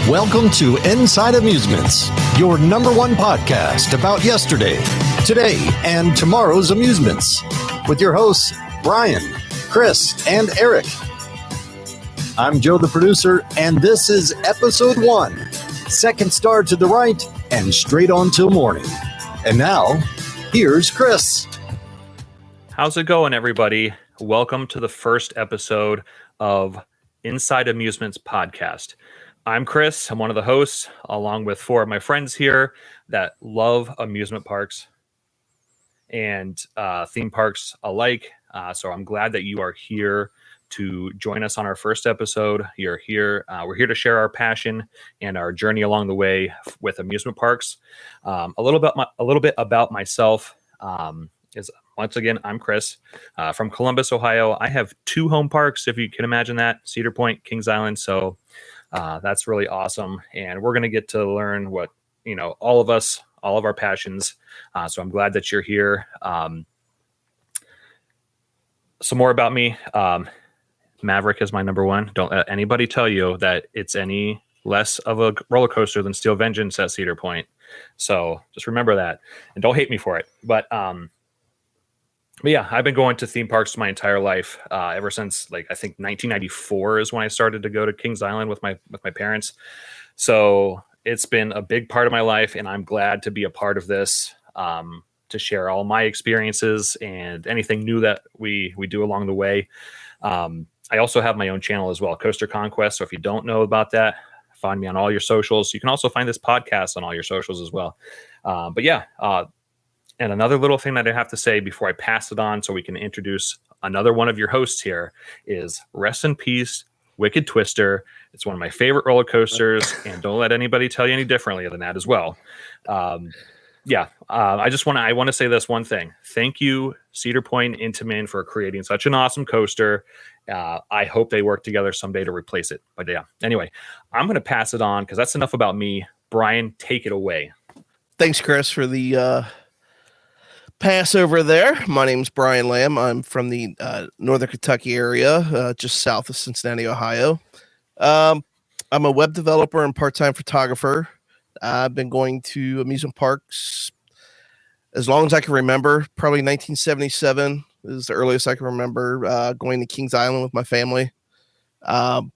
Welcome to Inside Amusements, your number one podcast about yesterday, today, and tomorrow's amusements, with your hosts, Brian, Chris, and Eric. I'm Joe, the producer, and this is episode 1, second star to the right, and straight on till morning. And now, here's Chris. How's it going, everybody? Welcome to the first episode of Inside Amusements Podcast. I'm Chris. I'm one of the hosts, along with 4 of my friends here that love amusement parks and theme parks alike. So I'm glad that you are here to join us on our first episode. We're here to share our passion and our journey along the way with amusement parks. A little bit about myself is, once again, I'm Chris from Columbus, Ohio. I have 2 home parks, if you can imagine that: Cedar Point, Kings Island. So that's really awesome. And we're going to get to learn what, all of our passions. So I'm glad that you're here. Some more about me. Maverick is my number one. Don't let anybody tell you that it's any less of a roller coaster than Steel Vengeance at Cedar Point. So just remember that and don't hate me for it. But yeah, I've been going to theme parks my entire life, ever since, I think 1994 is when I started to go to Kings Island with my parents. So it's been a big part of my life, and I'm glad to be a part of this, to share all my experiences and anything new that we do along the way. I also have my own channel as well, Coaster Conquest. So if you don't know about that, find me on all your socials. You can also find this podcast on all your socials as well. But yeah, and another little thing that I have to say before I pass it on so we can introduce another one of your hosts here is rest in peace, Wicked Twister. It's one of my favorite roller coasters, and don't let anybody tell you any differently than that as well. I want to say this one thing. Thank you, Cedar Point and Intamin, for creating such an awesome coaster. I hope they work together someday to replace it. But yeah, anyway, I'm going to pass it on because that's enough about me. Brian, take it away. Thanks, Chris, for the pass over there. My name's Brian Lamb. I'm from the Northern Kentucky area, just south of Cincinnati, Ohio. I'm a web developer and part-time photographer. I've been going to amusement parks as long as I can remember. Probably 1977 is the earliest I can remember going to Kings Island with my family. Kind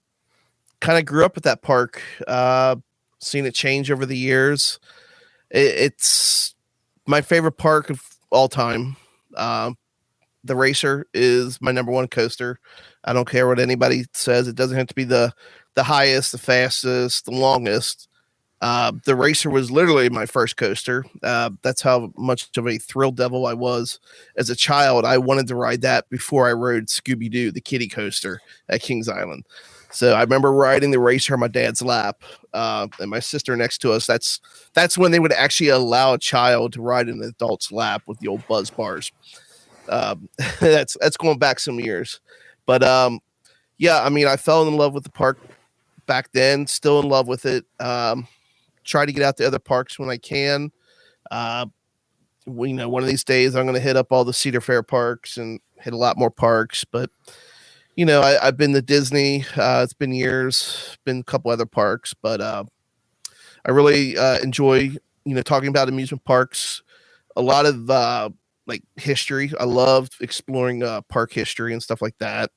of grew up at that park, seen it change over the years. It's my favorite park of all time. The Racer is my number one coaster. I don't care what anybody says. It doesn't have to be the highest, the fastest, the longest. The Racer was literally my first coaster. That's how much of a thrill devil I was as a child. I wanted to ride that before I rode Scooby-Doo, the kiddie coaster at Kings Island. So I remember riding the Racer on my dad's lap, and my sister next to us. That's when they would actually allow a child to ride in an adult's lap with the old buzz bars. That's going back some years. But yeah, I mean, I fell in love with the park back then, still in love with it. Try to get out to other parks when I can. One of these days I'm going to hit up all the Cedar Fair parks and hit a lot more parks. But, I've been to Disney. It's been years, been a couple other parks. But I really enjoy, talking about amusement parks. A lot of history. I love exploring park history and stuff like that.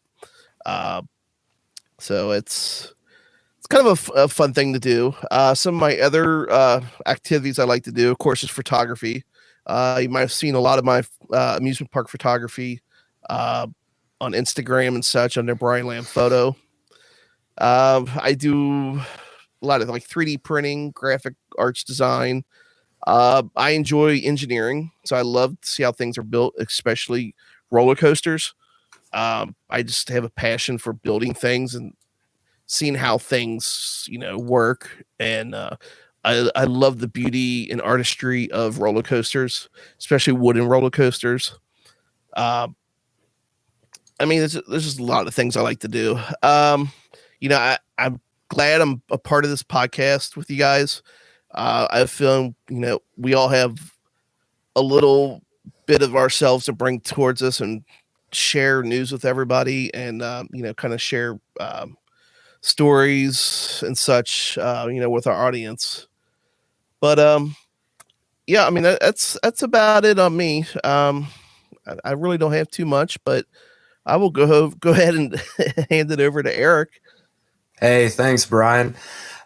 So it's kind of a fun thing to do. Some of my other activities I like to do, of course, is photography. You might have seen a lot of my amusement park photography on Instagram and such under Brian Lamb Photo. I do a lot of 3D printing, graphic arts design. I enjoy engineering, so I love to see how things are built, especially roller coasters. I just have a passion for building things and seeing how things, work. And I love the beauty and artistry of roller coasters, especially wooden roller coasters. There's just a lot of things I like to do. I'm glad I'm a part of this podcast with you guys. I feel, we all have a little bit of ourselves to bring towards us and share news with everybody and, kind of share stories and such, with our audience. But yeah, I mean that's about it on me. I really don't have too much, but I will go ahead and hand it over to Eric. Hey, thanks, Brian.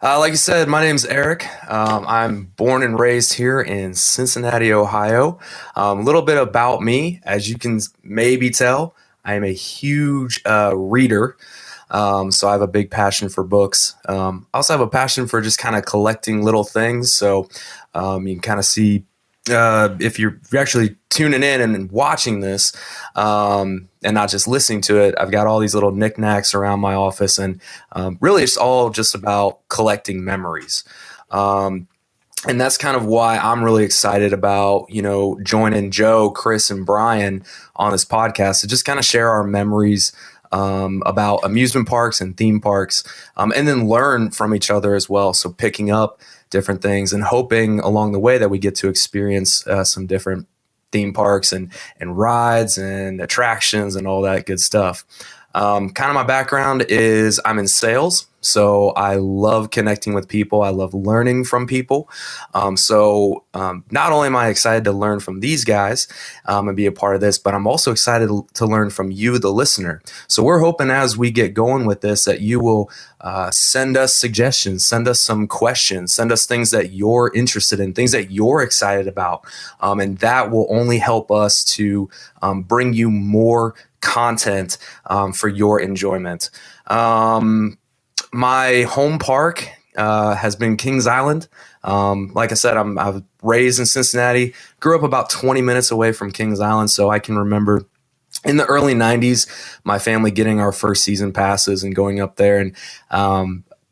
Like you said, my name's Eric. I'm born and raised here in Cincinnati, Ohio. A little bit about me, as you can maybe tell, I am a huge reader. So I have a big passion for books. I also have a passion for just kind of collecting little things. So you can kind of see if you're actually tuning in and watching this and not just listening to it, I've got all these little knickknacks around my office, and really it's all just about collecting memories. And that's kind of why I'm really excited about, joining Joe, Chris, and Brian on this podcast to just kind of share our memories about amusement parks and theme parks, and then learn from each other as well. So picking up different things and hoping along the way that we get to experience some different theme parks and rides and attractions and all that good stuff. Kind of my background is I'm in sales. So I love connecting with people. I love learning from people. So not only am I excited to learn from these guys and be a part of this, but I'm also excited to learn from you, the listener. So we're hoping as we get going with this that you will send us suggestions, send us some questions, send us things that you're interested in, things that you're excited about. And that will only help us to bring you more content for your enjoyment. My home park has been Kings Island. Like I said, I was raised in Cincinnati, grew up about 20 minutes away from Kings Island. So I can remember in the early 90s, my family getting our first season passes and going up there. And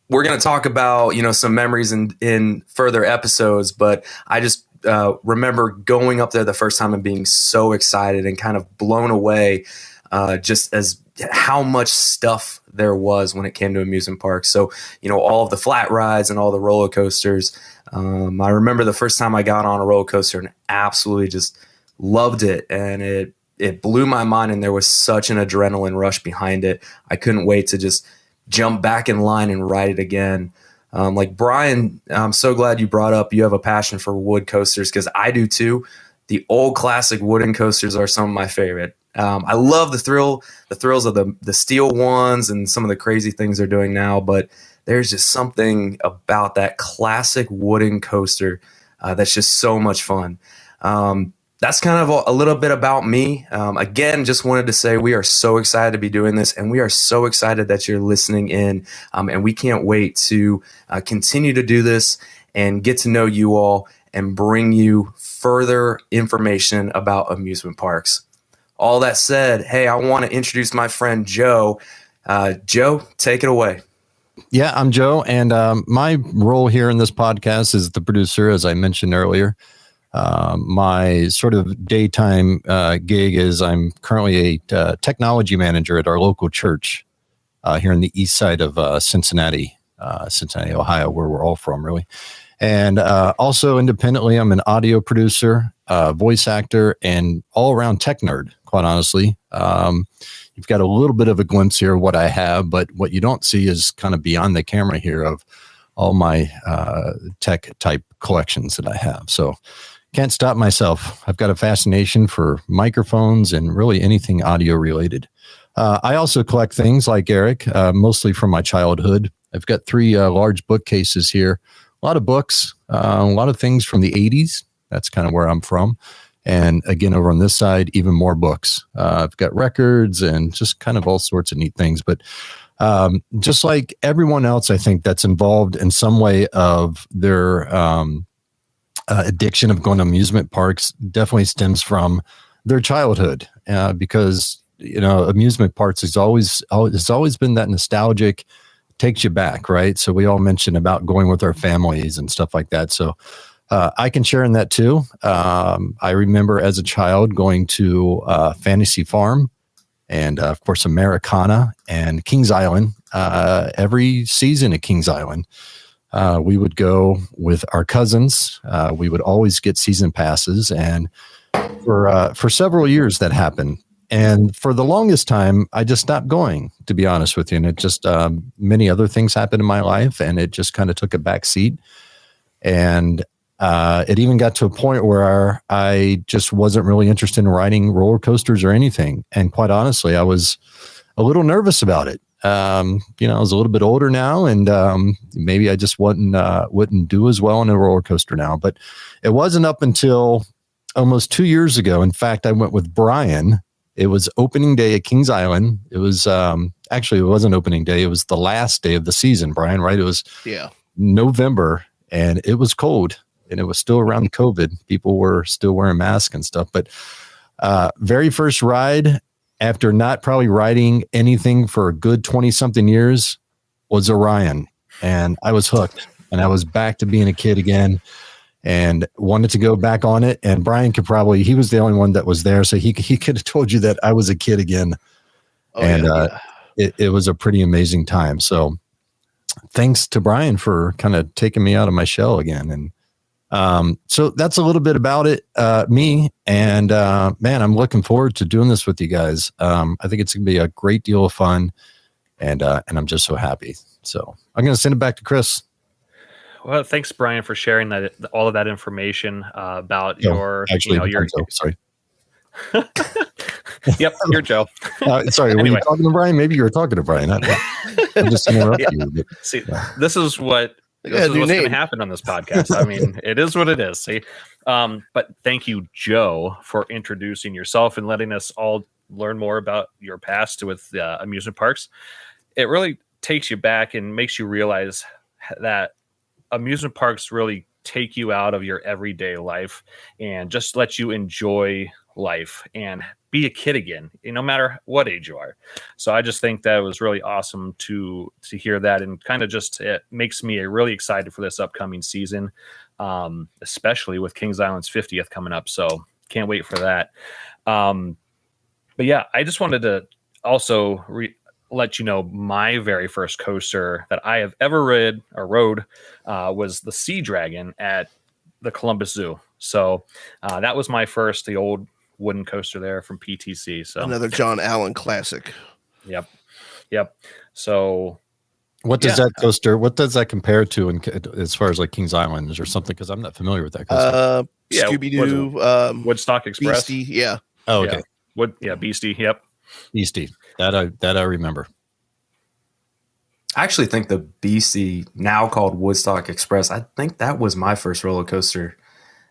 we're going to talk about, some memories in further episodes. But I just remember going up there the first time and being so excited and kind of blown away just as how much stuff there was when it came to amusement parks. So, all of the flat rides and all the roller coasters. I remember the first time I got on a roller coaster and absolutely just loved it. And it blew my mind. And there was such an adrenaline rush behind it. I couldn't wait to just jump back in line and ride it again. Like Brian, I'm so glad you brought up, you have a passion for wood coasters, because I do too. The old classic wooden coasters are some of my favorite. I love the thrills of the steel ones and some of the crazy things they're doing now, but there's just something about that classic wooden coaster that's just so much fun. That's kind of a little bit about me. Again, just wanted to say we are so excited to be doing this, and we are so excited that you're listening in, and we can't wait to continue to do this and get to know you all and bring you further information about amusement parks. All that said, hey, I want to introduce my friend Joe. Joe, take it away. Yeah, I'm Joe, and my role here in this podcast is the producer, as I mentioned earlier. My sort of daytime gig is I'm currently a technology manager at our local church here in the east side of Cincinnati, Ohio, where we're all from, really. And also independently, I'm an audio producer, voice actor, and all-around tech nerd, quite honestly. You've got a little bit of a glimpse here of what I have, but what you don't see is kind of beyond the camera here of all my tech-type collections that I have. So can't stop myself. I've got a fascination for microphones and really anything audio-related. I also collect things like Eric, mostly from my childhood. I've got 3 large bookcases here. A lot of books, a lot of things from the 80s. That's kind of where I'm from. And again, over on this side, even more books. I've got records and just kind of all sorts of neat things. But just like everyone else, I think that's involved in some way of their addiction of going to amusement parks definitely stems from their childhood. Because, amusement parks has always been that nostalgic, takes you back, right? So we all mentioned about going with our families and stuff like that. So I can share in that too. I remember as a child going to Fantasy Farm and of course Americana and Kings Island. Every season at Kings Island, we would go with our cousins. We would always get season passes, and for several years that happened. And for the longest time, I just stopped going, to be honest with you. And it just, many other things happened in my life, and it just kind of took a back seat. And it even got to a point where I just wasn't really interested in riding roller coasters or anything. And quite honestly, I was a little nervous about it. I was a little bit older now, and maybe I just wouldn't do as well on a roller coaster now. But it wasn't up until almost 2 years ago. In fact, I went with Brian. It was opening day at Kings Island. It was actually, it wasn't opening day. It was the last day of the season, Brian, right? It was November, and it was cold, and it was still around COVID. People were still wearing masks and stuff. But very first ride, after not probably riding anything for a good 20-something years, was Orion. And I was hooked, and I was back to being a kid again, and wanted to go back on it. And Brian he was the only one that was there, so he could have told you that I was a kid again. It was a pretty amazing time. So thanks to Brian for kind of taking me out of my shell again. And so that's a little bit about it, me. And man, I'm looking forward to doing this with you guys. I think it's going to be a great deal of fun, and I'm just so happy. So I'm going to send it back to Chris. Well, thanks, Brian, for sharing all of that information about your. Sorry. Yep, you're Joe. Sorry, anyway. Were you talking to Brian? Maybe you were talking to Brian. I'm just interrupting you. But, see, this is what's going to happen on this podcast. I mean, it is what it is. See, but thank you, Joe, for introducing yourself and letting us all learn more about your past with amusement parks. It really takes you back and makes you realize that amusement parks really take you out of your everyday life and just let you enjoy life and be a kid again, no matter what age you are. So I just think that was really awesome to hear that, and kind of just it makes me really excited for this upcoming season, especially with Kings Island's 50th coming up. So can't wait for that. But yeah, I just wanted to also let you know my very first coaster that I have ever rode was the Sea Dragon at the Columbus Zoo. So that was my first, the old wooden coaster there from PTC. So another John Allen classic. Yep. So what does that coaster, what does that compare to as far as like Kings Island? Is there something, because I'm not familiar with that coaster? Scooby-Doo, Woodstock Express. Beastie, yeah. Oh, okay. Beastie, yep. Beastie. That I remember. I actually think the Beastie, now called Woodstock Express, I think that was my first roller coaster.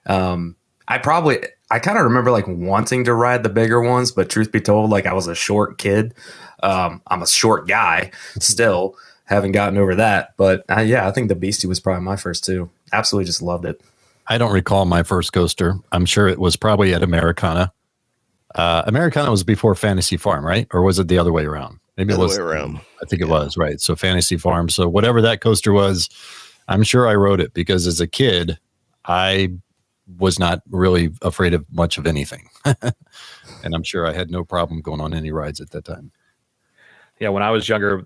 I kind of remember like wanting to ride the bigger ones, but truth be told, like I was a short kid. I'm a short guy still, haven't gotten over that. But I think the Beastie was probably my first too. Absolutely just loved it. I don't recall my first coaster. I'm sure it was probably at Americana. Americana was before Fantasy Farm, right? Or was it the other way around? Maybe it was. The other way around. I think it was, right. So Fantasy Farm. So whatever that coaster was, I'm sure I rode it, because as a kid, I was not really afraid of much of anything. And I'm sure I had no problem going on any rides at that time. Yeah, when I was younger,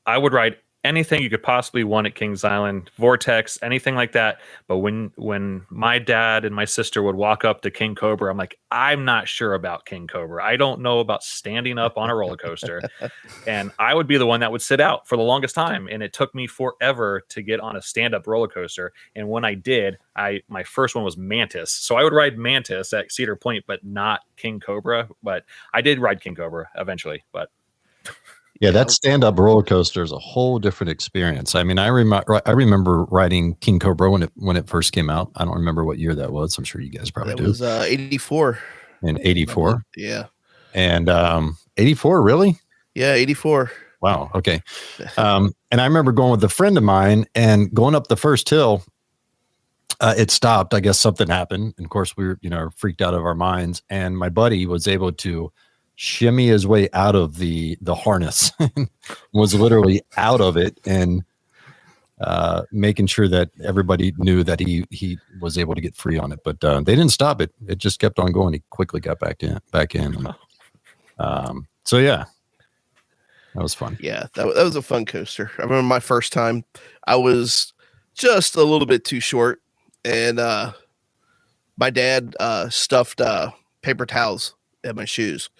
I would ride anything you could possibly want at Kings Island, Vortex, anything like that. But when my dad and my sister would walk up to King Cobra, I'm like, I'm not sure about King Cobra. I don't know about standing up on a roller coaster. And I would be the one that would sit out for the longest time. And it took me forever to get on a stand-up roller coaster. And when I did, my first one was Mantis. So I would ride Mantis at Cedar Point, but not King Cobra. But I did ride King Cobra eventually, but yeah, that stand-up roller coaster is a whole different experience. I mean, I remember riding King Cobra when it first came out. I don't remember what year that was. I'm sure you guys probably do. It was 84. In 84? Yeah. And 84, really? Yeah, 84. Wow, okay. And I remember going with a friend of mine and going up the first hill. It stopped. I guess something happened. And of course, we were freaked out of our minds. And my buddy was able to shimmy his way out of the harness, was literally out of it, and making sure that everybody knew that he was able to get free on it. But they didn't stop it. It just kept on going. He quickly got back in. So yeah, that was fun. Yeah, that was a fun coaster. I remember my first time, I was just a little bit too short, and my dad stuffed paper towels at my shoes.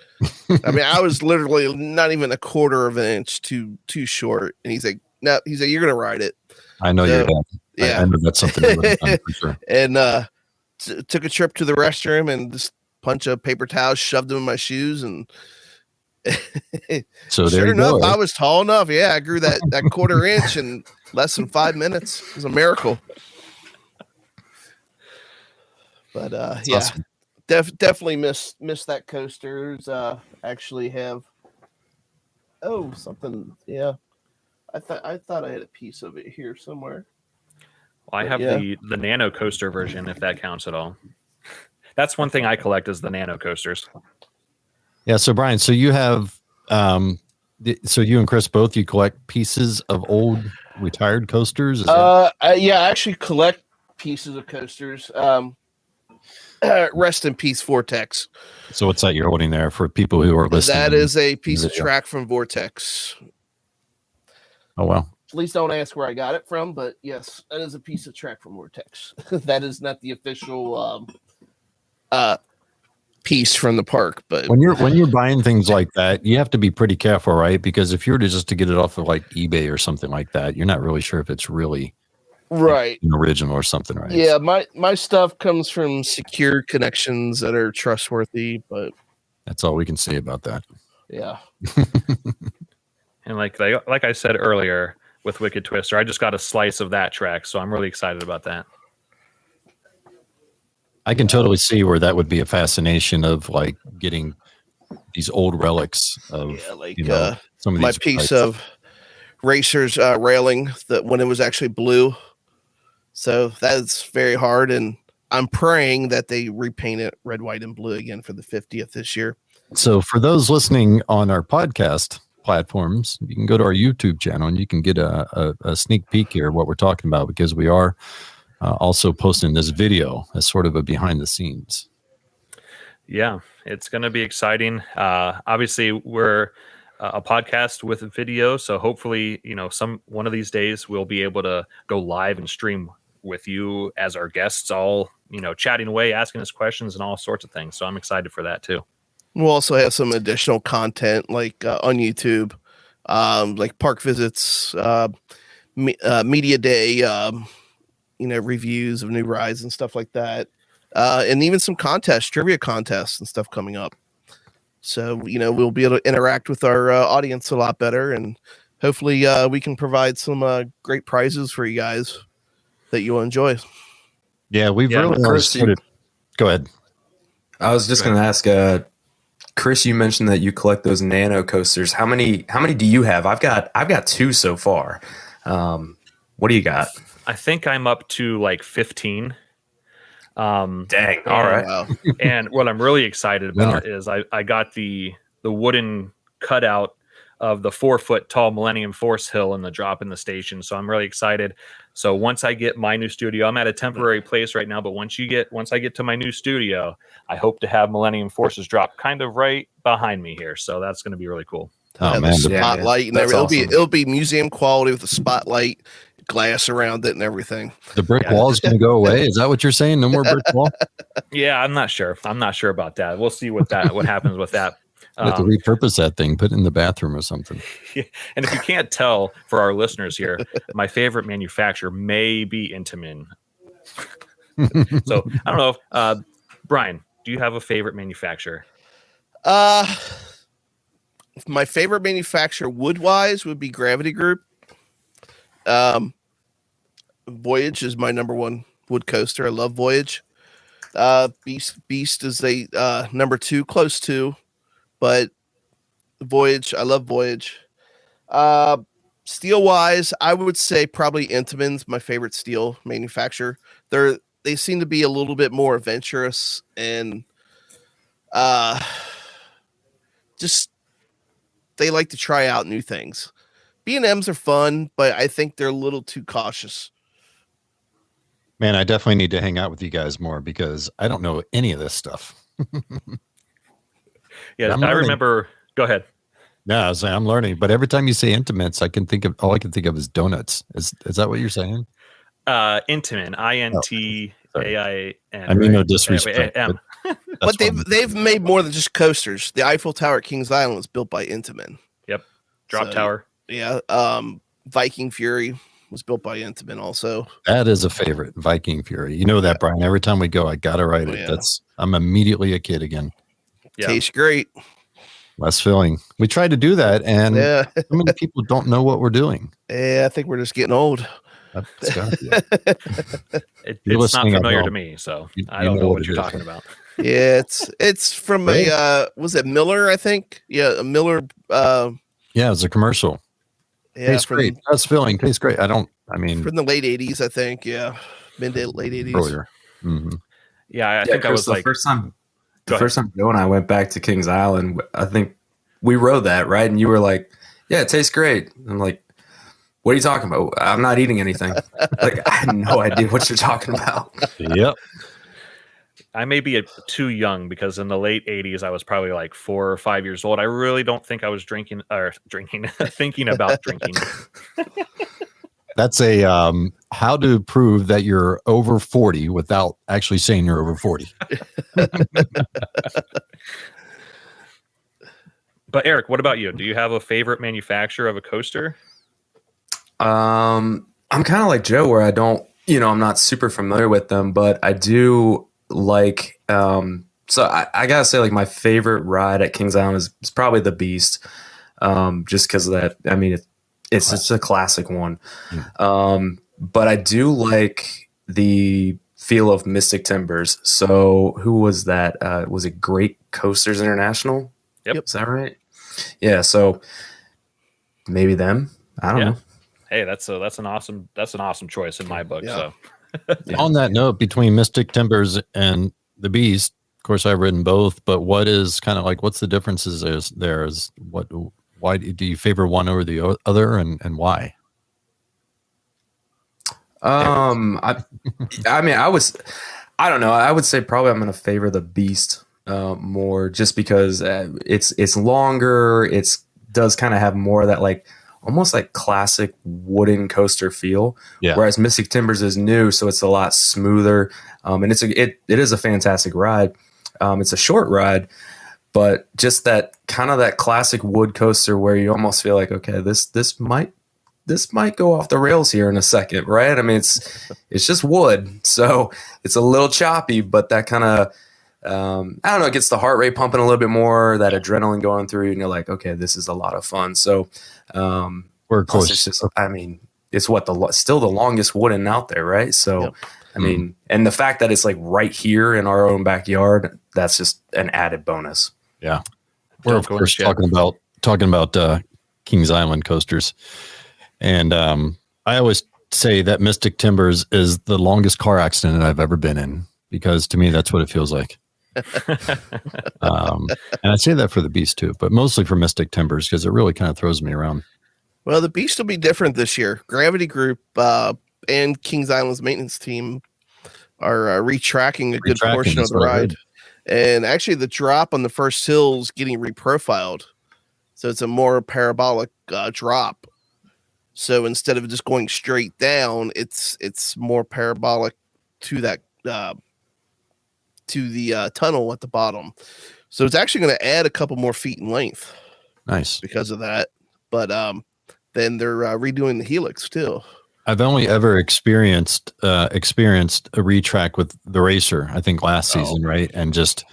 I mean, I was literally not even a quarter of an inch too short. And he's like, no, he's like, you're going to ride it. I know you're done. Yeah. I know that's something you would have done for sure. And took a trip to the restroom and just bunch of paper towels, shoved them in my shoes. And so there sure you enough, go. I was tall enough. Yeah, I grew that quarter inch in less than 5 minutes. It was a miracle. But yeah, awesome. definitely miss that coasters. Actually have something. Yeah, I thought I had a piece of it here somewhere. Well, I have the nano coaster version, if that counts at all. That's one thing I collect is the nano coasters. Yeah. So Brian, so you have, so you and Chris both, you collect pieces of old retired coasters? I actually collect pieces of coasters. Rest in peace, Vortex. So what's that you're holding there for people who are listening? That is a piece of track from Vortex. Oh, wow. Please don't ask where I got it from, but yes, that is a piece of track from Vortex. That is not the official piece from the park, but when you're buying things like that, you have to be pretty careful, right? Because if you were to just to get it off of like eBay or something like that, you're not really sure if it's really right an original or something, right? Yeah, my stuff comes from secure connections that are trustworthy, but that's all we can say about that. Yeah. And like I said earlier with Wicked Twister, I just got a slice of that track, so I'm really excited about that. I can totally see where that would be a fascination of like getting these old relics of some of my these piece of Racer's railing that when it was actually blue. So that's very hard, and I'm praying that they repaint it red, white, and blue again for the 50th this year. So for those listening on our podcast platforms, you can go to our YouTube channel and you can get a sneak peek here of what we're talking about, because we are also posting this video as sort of a behind the scenes. Yeah, it's going to be exciting. Obviously, we're a podcast with a video, so hopefully, one of these days we'll be able to go live and stream with you as our guests, all chatting away, asking us questions and all sorts of things. So I'm excited for that too. We'll also have some additional content like on YouTube, like park visits, media day, reviews of new rides and stuff like that. And even some contests, trivia contests and stuff coming up. So, we'll be able to interact with our audience a lot better. And hopefully we can provide some great prizes for you guys that you'll enjoy. Yeah, we've really Chris, go ahead. I was just going to ask, Chris, you mentioned that you collect those nano coasters. How many do you have? I've got 2 so far. What do you got? I think I'm up to like 15. Dang. All right. Wow. And what I'm really excited about is I got the wooden cutout of the 4-foot tall Millennium Force hill in the drop in the station. So I'm really excited. So once I get my new studio, I'm at a temporary place right now, but once I get to my new studio, I hope to have Millennium Forces drop kind of right behind me here. So that's going to be really cool. Oh man, the spotlight and everything. Awesome. It'll be museum quality with the spotlight, glass around it and everything. The brick wall is going to go away. Is that what you're saying? No more brick wall? Yeah, I'm not sure about that. We'll see what happens with that. You have to repurpose that thing, put it in the bathroom or something. And if you can't tell for our listeners here, my favorite manufacturer may be Intamin. So I don't know. Brian, do you have a favorite manufacturer? My favorite manufacturer wood-wise would be Gravity Group. Voyage is my number one wood coaster. I love Voyage. Beast is a number 2, close to, but Voyage, I love Voyage. Steel wise, I would say probably Intamin's my favorite steel manufacturer. They seem to be a little bit more adventurous and just they like to try out new things. B&M's are fun, but I think they're a little too cautious. Man, I definitely need to hang out with you guys more because I don't know any of this stuff. Yeah, I remember. Go ahead. No, I'm learning. But every time you say Intimates, all I can think of is donuts. Is that what you're saying? Intamin, INTAIN. I mean, no disrespect. But they've made more than just coasters. The Eiffel Tower at Kings Island was built by Intamin. Yep. Drop tower. Yeah. Viking Fury was built by Intamin also. That is a favorite, Viking Fury. You know that, Brian. Every time we go, I gotta write it. Yeah. I'm immediately a kid again. Yeah. Tastes great. Less filling. We tried to do that, and so many people don't know what we're doing. Yeah, I think we're just getting old. It's It's not familiar to me, so I don't know what you're talking about. Yeah, it's from was it Miller? I think. Yeah, a Miller. Yeah, it's a commercial. Yeah, tastes great. That's filling. Tastes great. From the late '80s, I think. Yeah, mid to late '80s. Earlier. Mm-hmm. Yeah, I think I was the first time Joe and I went back to Kings Island, I think we rode that, right? And you were like, "Yeah, it tastes great." I'm like, "What are you talking about? I'm not eating anything." Like, I had no idea what you're talking about. Yep. I may be too young because in the late 80s, I was probably like 4 or 5 years old. I really don't think I was thinking about drinking. That's a how to prove that you're over 40 without actually saying you're over 40. But Eric, what about you? Do you have a favorite manufacturer of a coaster? I'm kind of like Joe, where I don't, I'm not super familiar with them, but I do like. So I gotta say, like, my favorite ride at Kings Island is probably the Beast, just because of that. I mean, it's just a classic one. But I do like the feel of Mystic Timbers. So who was that? Was it Great Coasters International? Yep. Is that right? Yeah. So maybe them. I don't know. Hey, that's an awesome choice in my book. Yeah. So On that note, between Mystic Timbers and the Beast, of course, I've ridden both. But what's the differences? Why do you favor one over the other, and why? I don't know. I would say probably I'm going to favor the Beast more, just because it's longer. It does kind of have more of that, like, almost like classic wooden coaster feel. Yeah. Whereas Mystic Timbers is new, so it's a lot smoother. And it is a fantastic ride. It's a short ride, but just that kind of that classic wood coaster where you almost feel like, okay, this might go off the rails here in a second, right? I mean, it's just wood, so it's a little choppy, but that kind of I don't know, it gets the heart rate pumping a little bit more, that adrenaline going through, and you're like, okay, this is a lot of fun. So, of course, it's just, it's still the longest wooden out there, right? So, Yep. I mean, and the fact that it's like right here in our own backyard, that's just an added bonus. Yeah, we're of course talking about Kings Island coasters, and I always say that Mystic Timbers is the longest car accident I've ever been in, because to me that's what it feels like. And I say that for the Beast too, but mostly for Mystic Timbers, because it really kind of throws me around. Well, the Beast will be different this year. Gravity Group and Kings Island's maintenance team are retracking a good portion of the ride. And actually, the drop on the first hill is getting reprofiled. So it's a more parabolic drop. So instead of just going straight down, it's more parabolic to that to the tunnel at the bottom. So it's actually going to add a couple more feet in length. Nice. Because of that. But then they're redoing the helix too. I've only ever experienced a retrack with the Racer, I think last season, right? And just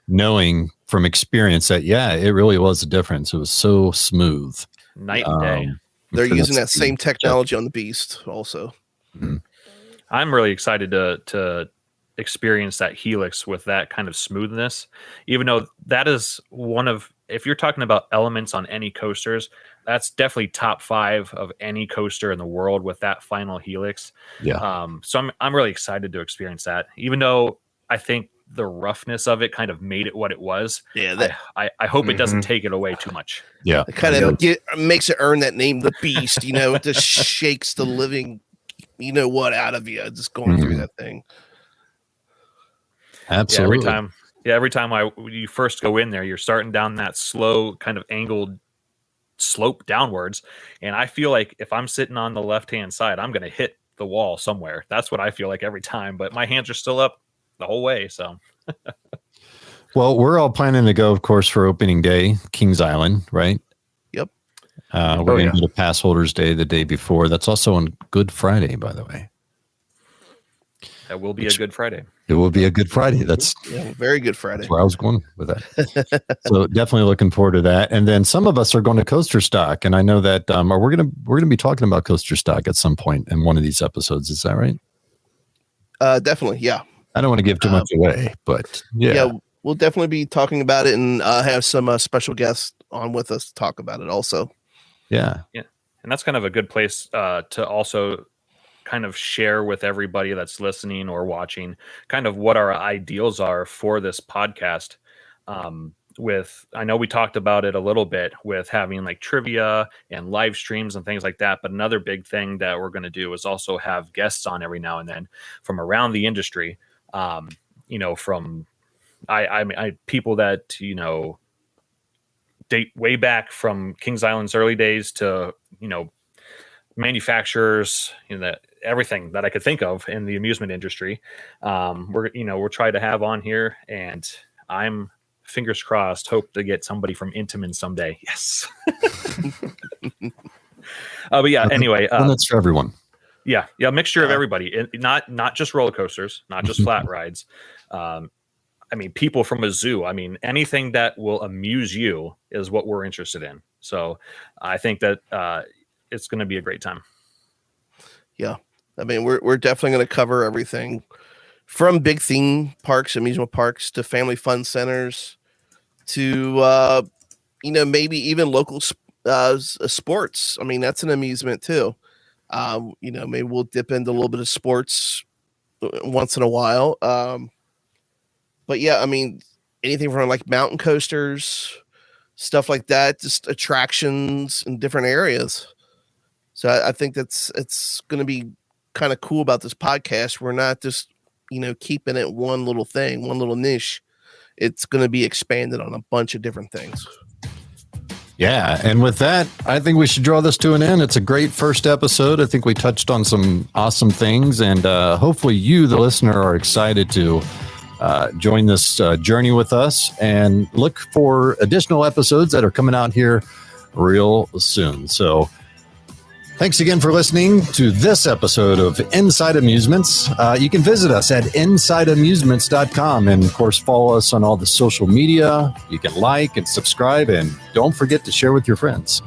knowing from experience that, it really was a difference. It was so smooth. Night and day. They're using that same technology on the Beast also. Mm-hmm. I'm really excited to experience that helix with that kind of smoothness, even though that is one of, if you're talking about elements on any coasters, that's definitely top 5 of any coaster in the world with that final helix. Yeah. So I'm really excited to experience that, even though I think the roughness of it kind of made it what it was. Yeah. I hope it doesn't take it away too much. Yeah. It kind of makes it earn that name, the Beast, it just shakes the living, out of you, just going through that thing. Absolutely. Every time you first go in there, you're starting down that slow kind of angled slope downwards, and I feel like if I'm sitting on the left-hand side, I'm going to hit the wall somewhere. That's what I feel like every time, but my hands are still up the whole way. So Well, we're all planning to go, of course, for opening day, Kings Island, right? Yep. We're going to do the pass holders day the day before. That's also on Good Friday, by the way. That will be a Good Friday. It will be a Good Friday. That's very Good Friday. That's where I was going with that. So definitely looking forward to that. And then some of us are going to Coaster Stock, and I know that we're gonna be talking about Coaster Stock at some point in one of these episodes. Is that right? Definitely, yeah. I don't want to give too much away, but yeah, we'll definitely be talking about it and have some special guests on with us to talk about it also. Yeah, and that's kind of a good place to also kind of share with everybody that's listening or watching kind of what our ideals are for this podcast. I know we talked about it a little bit with having like trivia and live streams and things like that, but another big thing that we're going to do is also have guests on every now and then from around the industry. From people that date way back from Kings Island's early days to manufacturers, that everything that I could think of in the amusement industry. We're trying to have on here, and I'm fingers crossed, hope to get somebody from Intamin someday. Yes. But yeah, anyway, that's for everyone. Yeah, a mixture of everybody, not just roller coasters, not just flat rides. People from a zoo. Anything that will amuse you is what we're interested in. So I think that it's going to be a great time. Yeah. We're definitely going to cover everything from big theme parks, amusement parks, to family fun centers, to, maybe even local sports. That's an amusement too. Maybe we'll dip into a little bit of sports once in a while. But yeah, anything from like mountain coasters, stuff like that, just attractions in different areas. So I think it's going to be kind of cool about this podcast. We're not just, keeping it one little thing, one little niche. It's going to be expanded on a bunch of different things. Yeah. And with that, I think we should draw this to an end. It's a great first episode. I think we touched on some awesome things, and hopefully you, the listener, are excited to join this journey with us, and look for additional episodes that are coming out here real soon. So thanks again for listening to this episode of Inside Amusements. You can visit us at InsideAmusements.com, and of course follow us on all the social media. You can like and subscribe, and don't forget to share with your friends.